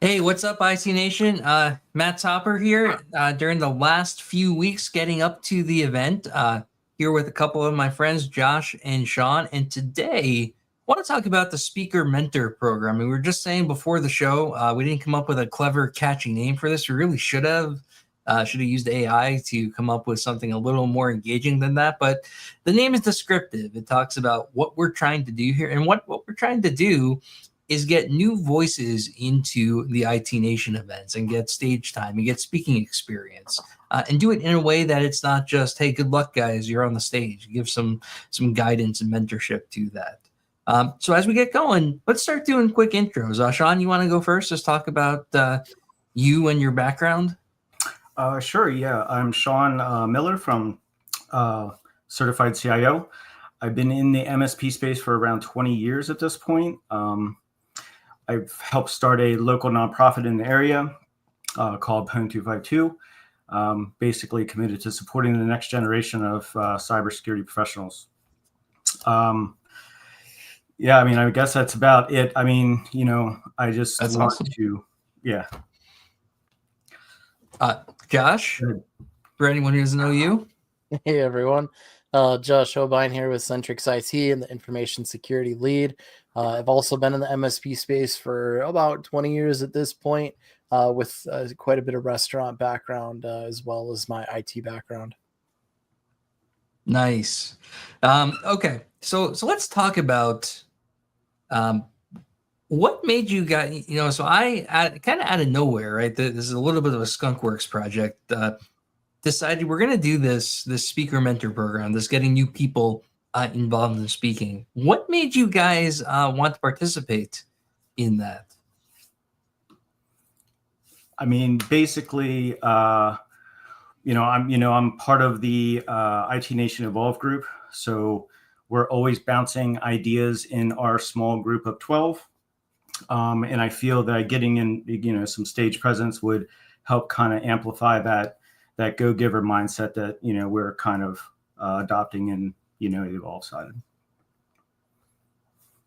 Hey, what's up, IC Nation? Matt Topper here. During the last few weeks getting up to the event, here with a couple of my friends, Josh and Shaun. And today, I want to talk about the Speaker Mentor Program. We were just saying before the show, we didn't come up with a clever, catchy name for this. We really should have. Should have used AI to come up with something a little more engaging than that. But the name is descriptive. It talks about what we're trying to do here. And what we're trying to do is get new voices into the IT Nation events and get stage time and get speaking experience, and do it in a way that it's not just, hey, good luck, guys, you're on the stage. Give some guidance and mentorship to that. So as we get going, let's start doing quick intros. Shaun, you want to go first? Just talk about you and your background. Sure, yeah. I'm Shaun Miller from Certified CIO. I've been in the MSP space for around 20 years at this point. I've helped start a local nonprofit in the area called Home 252, basically committed to supporting the next generation of cybersecurity professionals. Yeah, I mean, I guess that's about it. I mean, I just That's want awesome. to, yeah. Josh, for anyone who doesn't know you. Hey everyone, Josh Hohbein here with Centrix IT and the Information Security Lead. I've also been in the MSP space for about 20 years at this point, with quite a bit of restaurant background as well as my IT background. Nice. Okay, so let's talk about what made you guys. So I kind of out of nowhere, right? This is a little bit of a skunkworks project. Decided we're going to do this speaker mentor program, this getting new people involved in speaking. What made you guys want to participate in that? I mean, basically, I'm part of the IT Nation Evolve group, so we're always bouncing ideas in our small group of 12, and I feel that getting in, some stage presence would help kind of amplify that go-giver mindset that we're kind of adopting in the Evolve side.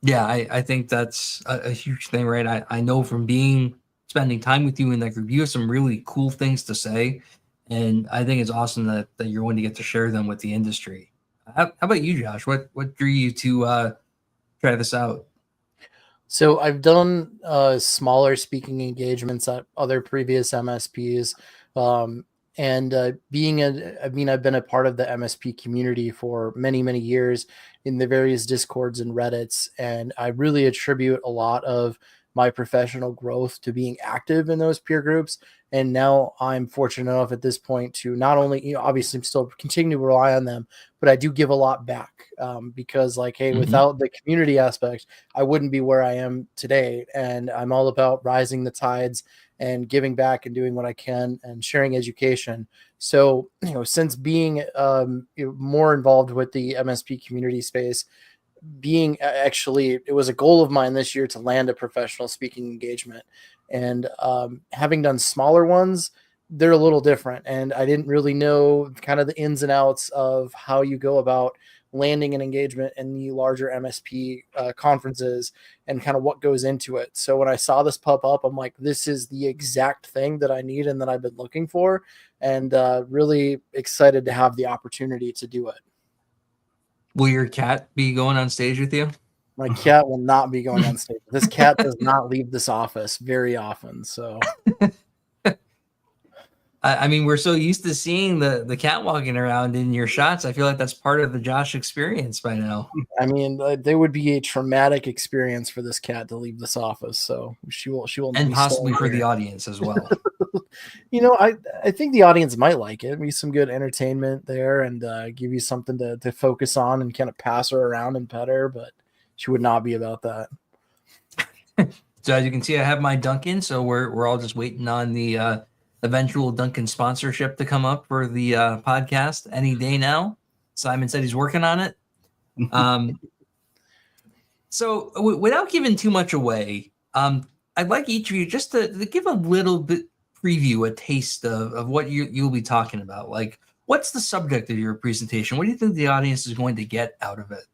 Yeah, I think that's a huge thing, right? I know from spending time with you in that group, you have some really cool things to say, and I think it's awesome that you're going to get to share them with the industry. How about you, Josh? What drew you to try this out? So I've done smaller speaking engagements at other previous MSPs. And I've been a part of the MSP community for many, many years in the various Discords and Reddits. And I really attribute a lot of my professional growth to being active in those peer groups. And now I'm fortunate enough at this point to not only, obviously I'm still continue to rely on them, but I do give a lot back, because hey, without the community aspect, I wouldn't be where I am today. And I'm all about rising the tides and giving back and doing what I can and sharing education. So, since being more involved with the MSP community space, it was a goal of mine this year to land a professional speaking engagement. And having done smaller ones, they're a little different. And I didn't really know kind of the ins and outs of how you go about landing an engagement in the larger MSP conferences and kind of what goes into it. So when I saw this pop up, I'm like, this is the exact thing that I need and that I've been looking for, and really excited to have the opportunity to do it. Will your cat be going on stage with you? My cat will not be going on stage. This cat does not leave this office very often. So I mean, we're so used to seeing the cat walking around in your shots. I feel like that's part of the Josh experience by now. I mean, there would be a traumatic experience for this cat to leave this office. So she will, and possibly for the audience as well. I think the audience might like it. Be some good entertainment there, and give you something to focus on and kind of pass her around and pet her. But she would not be about that. So as you can see, I have my Duncan. So we're all just waiting on the eventual Duncan sponsorship to come up for the podcast any day now. Simon said he's working on it. So without giving too much away, I'd like each of you just to give a little bit preview, a taste of what you'll be talking about. Like, what's the subject of your presentation? What do you think the audience is going to get out of it?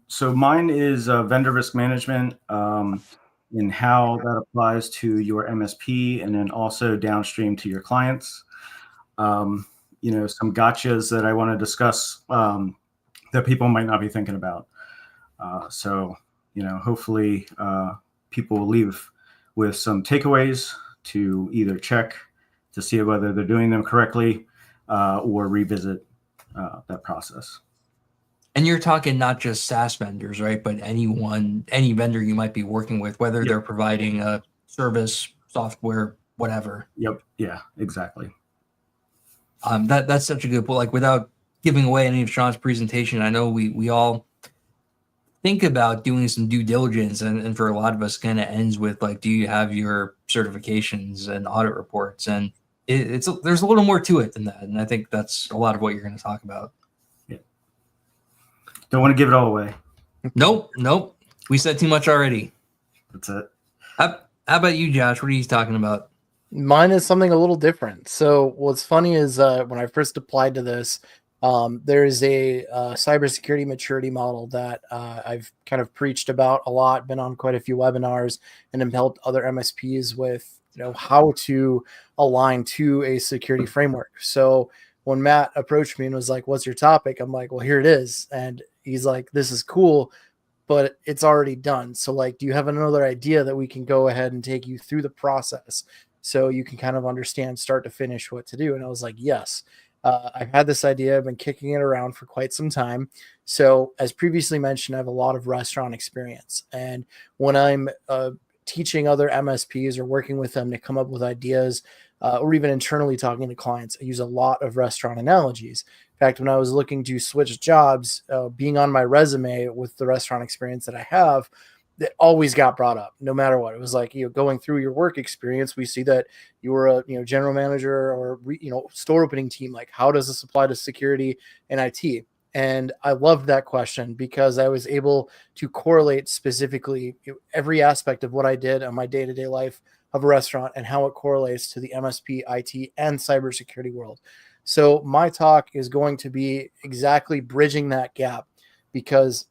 So mine is vendor risk management. and how that applies to your MSP, and then also downstream to your clients. Some gotchas that I want to discuss that people might not be thinking about. Hopefully people will leave with some takeaways to either check to see whether they're doing them correctly or revisit that process. And you're talking not just SaaS vendors, right? But any vendor you might be working with, whether they're providing a service, software, whatever. Yep. Yeah, exactly. That's such a good point. Like, without giving away any of Shaun's presentation, I know we all think about doing some due diligence, and for a lot of us, kind of ends with like, do you have your certifications and audit reports? And there's a little more to it than that, and I think that's a lot of what you're going to talk about. Don't want to give it all away. Nope. We said too much already. That's it. How about you, Josh? What are you talking about? Mine is something a little different. So what's funny is when I first applied to this, there is a cybersecurity maturity model that I've kind of preached about a lot, been on quite a few webinars, and have helped other MSPs with how to align to a security framework. So when Matt approached me and was like, "What's your topic?" I'm like, "Well, here it is." And he's like, "This is cool, but it's already done. So like, do you have another idea that we can go ahead and take you through the process so you can kind of understand start to finish what to do?" And I was like, yes. I've had this idea. I've been kicking it around for quite some time. So as previously mentioned, I have a lot of restaurant experience. And when I'm teaching other MSPs or working with them to come up with ideas, or even internally talking to clients, I use a lot of restaurant analogies. In fact, when I was looking to switch jobs, being on my resume with the restaurant experience that I have, that always got brought up no matter what. It was like, going through your work experience, we see that you were a, general manager or, store opening team. Like, how does this apply to security and IT? And I loved that question because I was able to correlate specifically every aspect of what I did on my day-to-day life of a restaurant and how it correlates to the MSP, IT, and cybersecurity world. So my talk is going to be exactly bridging that gap, because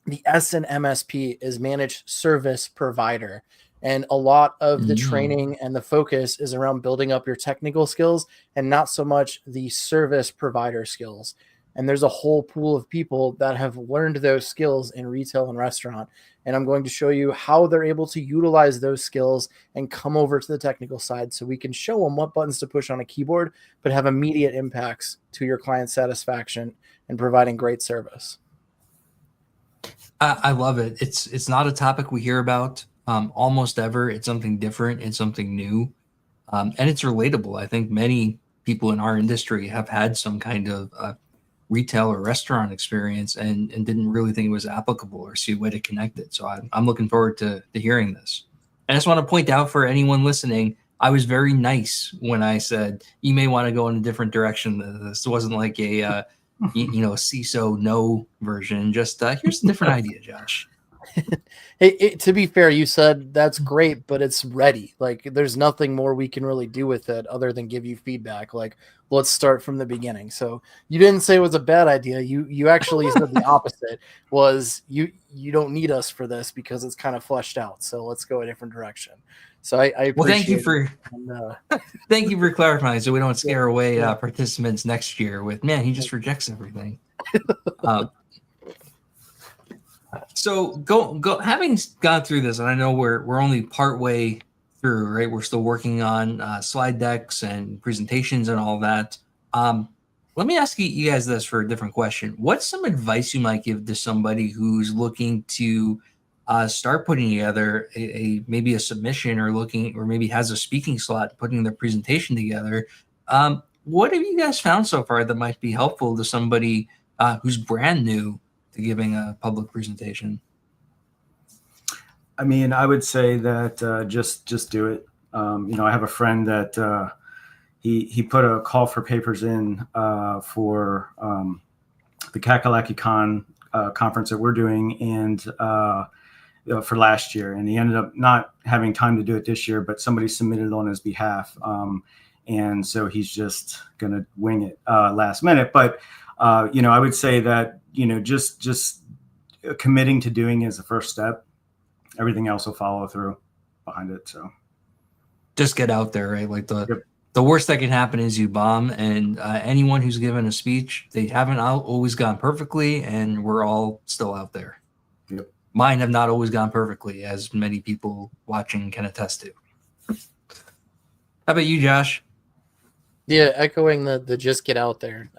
the S in MSP is managed service provider. And a lot of the training and the focus is around building up your technical skills and not so much the service provider skills. And there's a whole pool of people that have learned those skills in retail and restaurant. And I'm going to show you how they're able to utilize those skills and come over to the technical side so we can show them what buttons to push on a keyboard, but have immediate impacts to your client satisfaction and providing great service. I love it. It's not a topic we hear about almost ever. It's something different. It's something new. And it's relatable. I think many people in our industry have had some kind of retail or restaurant experience and didn't really think it was applicable or see a way to connect it. So I'm looking forward to hearing this. And I just want to point out for anyone listening, I was very nice when I said, you may want to go in a different direction. This wasn't like a CISO no version. Just here's a different idea, Josh. Hey, to be fair, you said that's great, but it's ready. Like, there's nothing more we can really do with it other than give you feedback. Like, let's start from the beginning. So you didn't say it was a bad idea. You actually said the opposite. Was you don't need us for this because it's kind of fleshed out. So let's go a different direction. So I appreciate well, thank you for it. thank you for clarifying, so we don't scare away participants next year with, man, he just rejects everything. So go having gone through this, and I know we're only part way through, right? We're still working on slide decks and presentations and all that. Let me ask you guys this for a different question. What's some advice you might give to somebody who's looking to start putting together maybe a submission or maybe has a speaking slot, putting their presentation together? What have you guys found so far that might be helpful to somebody who's brand new to giving a public presentation? I mean, I would say that just do it. I have a friend that he put a call for papers in for the Kakalaki-Con conference that we're doing, and for last year, and he ended up not having time to do it this year, but somebody submitted on his behalf, and so he's just gonna wing it last minute. But I would say that just committing to doing is the first step. everything else will follow through behind it. So just get out there, right? Like the Yep. the worst that can happen is you bomb, and anyone who's given a speech, they haven't always gone perfectly, and we're all still out there. Yep. Mine have not always gone perfectly, as many people watching can attest to. How about you, Josh? Yeah, echoing the just get out there.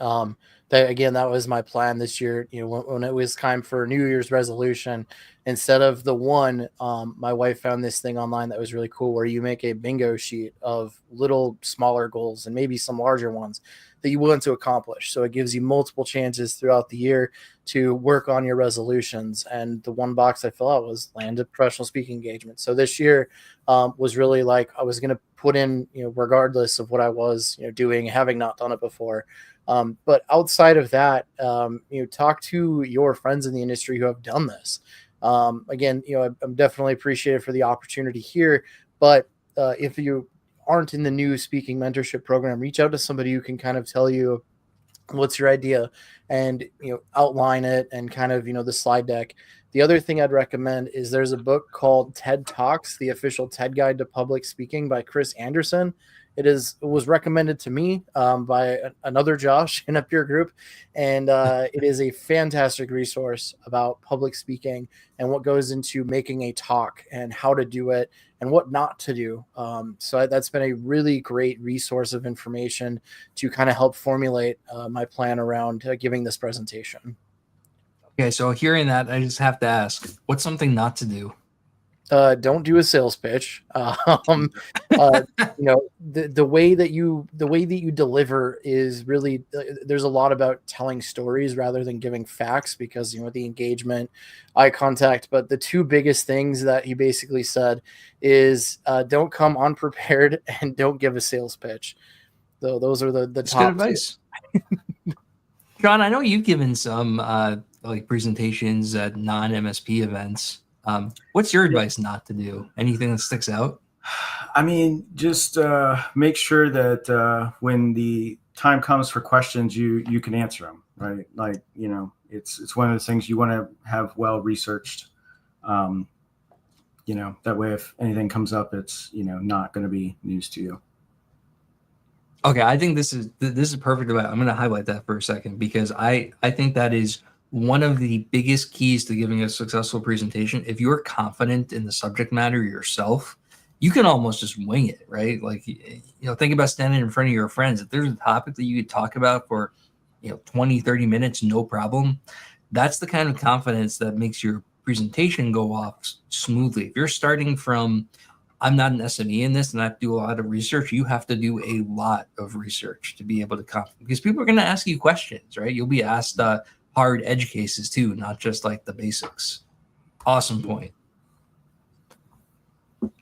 That was my plan this year. You know, when it was time for New Year's resolution, instead of the one, my wife found this thing online that was really cool, where you make a bingo sheet of little smaller goals and maybe some larger ones that you want to accomplish. So it gives you multiple chances throughout the year to work on your resolutions. And the one box I fill out was land a professional speaking engagement. So this year was really like I was going to put in, you know, regardless of what I was, you know, doing, having not done it before. But outside of that, you know, talk to your friends in the industry who have done this. Again, you know, I'm definitely appreciative for the opportunity here, but if you aren't in the new speaking mentorship program, reach out to somebody who can kind of tell you what's your idea and, you know, outline it and kind of, you know, the slide deck. The other thing I'd recommend is there's a book called TED Talks, the official TED Guide to Public Speaking by Chris Anderson. It was recommended to me by another Josh in a peer group, and it is a fantastic resource about public speaking and what goes into making a talk and how to do it and what not to do. So that's been a really great resource of information to kind of help formulate my plan around giving this presentation. Okay, so hearing that, I just have to ask, what's something not to do? Don't do a sales pitch. You know, the way that you deliver is really there's a lot about telling stories rather than giving facts, because, you know, the engagement, eye contact. But the two biggest things that he basically said is don't come unprepared and don't give a sales pitch. So those are the That's top good advice. Shaun, I know you've given some like presentations at non-MSP events. What's your advice not to do? Anything that sticks out? I mean, just make sure that when the time comes for questions, you can answer them, right? Like, you know, it's one of the things you want to have well researched. You know, that way if anything comes up, it's, you know, not going to be news to you. Okay, I think this is perfect. I'm going to highlight that for a second, because I think that is one of the biggest keys to giving a successful presentation. If you're confident in the subject matter yourself, you can almost just wing it, right? Like, you know, think about standing in front of your friends. If there's a topic that you could talk about for, you know, 20, 30 minutes, no problem. That's the kind of confidence that makes your presentation go off smoothly. If you're starting from, I'm not an SME in this and I have to do a lot of research, you have to do a lot of research to be able to because people are going to ask you questions, right? You'll be asked hard edge cases too, not just like the basics. Awesome point.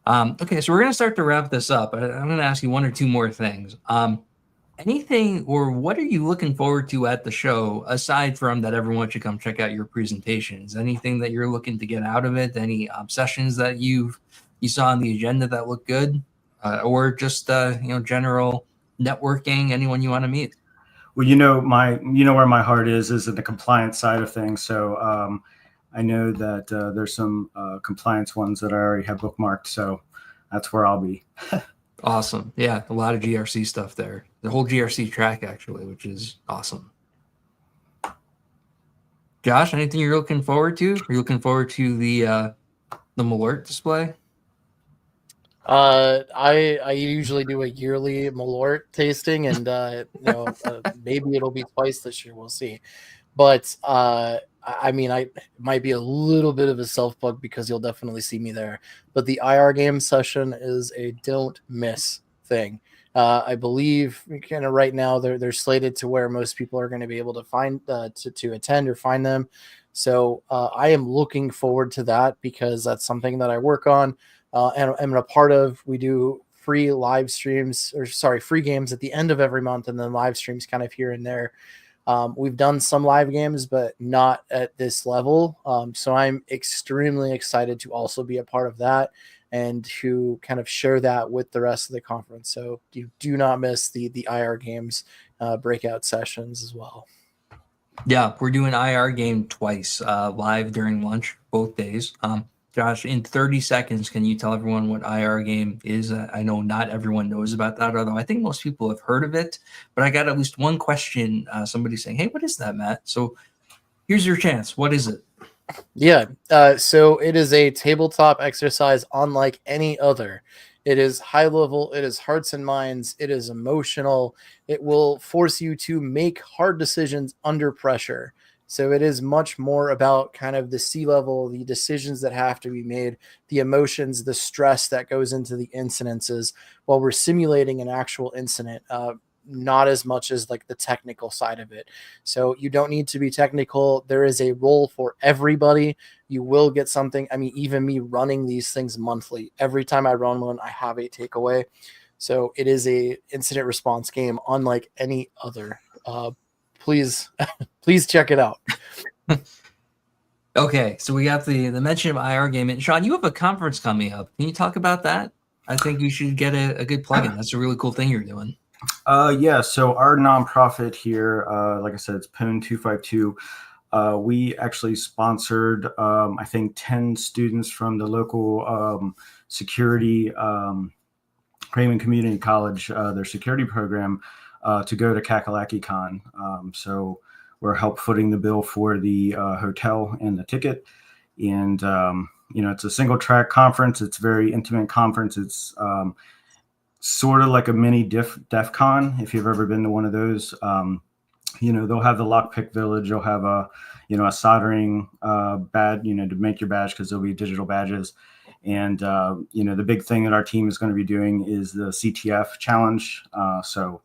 Okay, so we're going to start to wrap this up. I'm going to ask you one or two more things. Anything, or what are you looking forward to at the show, aside from that everyone should come check out your presentations? Anything that you're looking to get out of it? Any sessions that you saw on the agenda that look good, or just you know, general networking? Anyone you want to meet? Well, you know, where my heart is in the compliance side of things. So I know that there's some compliance ones that I already have bookmarked. So that's where I'll be. Awesome. Yeah, a lot of GRC stuff there. The whole GRC track, actually, which is awesome. Josh, anything you're looking forward to? Are you looking forward to the Malort display? I usually do a yearly Malort tasting, and you know, maybe it'll be twice this year. We'll see. But I mean, it might be a little bit of a self plug because you'll definitely see me there. But the IR game session is a don't miss thing. I believe kind of right now they're slated to where most people are going to be able to find to attend or find them. So I am looking forward to that, because that's something that I work on and I'm a part of. We do free games at the end of every month, and then live streams kind of here and there. We've done some live games, but not at this level. So I'm extremely excited to also be a part of that and to kind of share that with the rest of the conference. So you do not miss the IR games breakout sessions as well. Yeah, we're doing IR game twice, live during lunch, both days. Josh, in 30 seconds, can you tell everyone what IR game is? I know not everyone knows about that, although I think most people have heard of it. But I got at least one question. Somebody saying, "Hey, what is that, Matt?" So here's your chance. What is it? Yeah. So it is a tabletop exercise unlike any other. It is high level. It is hearts and minds. It is emotional. It will force you to make hard decisions under pressure. So it is much more about kind of the sea level, the decisions that have to be made, the emotions, the stress that goes into the incidences while we're simulating an actual incident. Not as much as like the technical side of it. So you don't need to be technical. There is a role for everybody. You will get something. I mean, even me running these things monthly, every time I run one, I have a takeaway. So it is a incident response game unlike any other. Please, please check it out. Okay, so we got the mention of IR game. And Shaun, you have a conference coming up. Can you talk about that? I think you should get a good plug-in. That's a really cool thing you're doing. Yeah, so our nonprofit here, like I said, it's PON 252. We actually sponsored, I think, 10 students from the local security, Raymond Community College, their security program, to go to KakalakiCon. So we're help footing the bill for the hotel and the ticket. And, it's a single track conference. It's a very intimate conference. It's sort of like a mini DEF CON, if you've ever been to one of those. They'll have the lockpick village. You'll have a soldering badge, to make your badge, because there'll be digital badges. And, the big thing that our team is going to be doing is the CTF challenge. So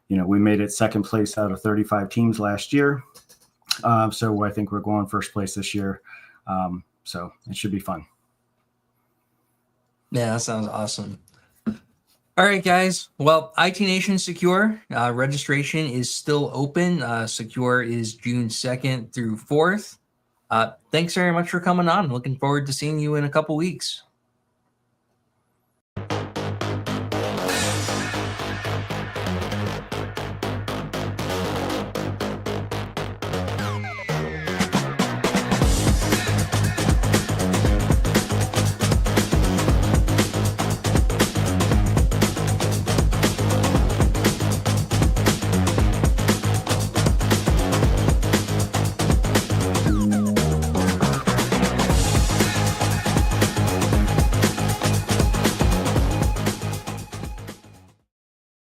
we made it second place out of 35 teams last year. So I think we're going first place this year. So it should be fun. Yeah, that sounds awesome. All right, guys. Well, IT Nation Secure registration is still open. Secure is June 2nd through 4th. Thanks very much for coming on. Looking forward to seeing you in a couple weeks.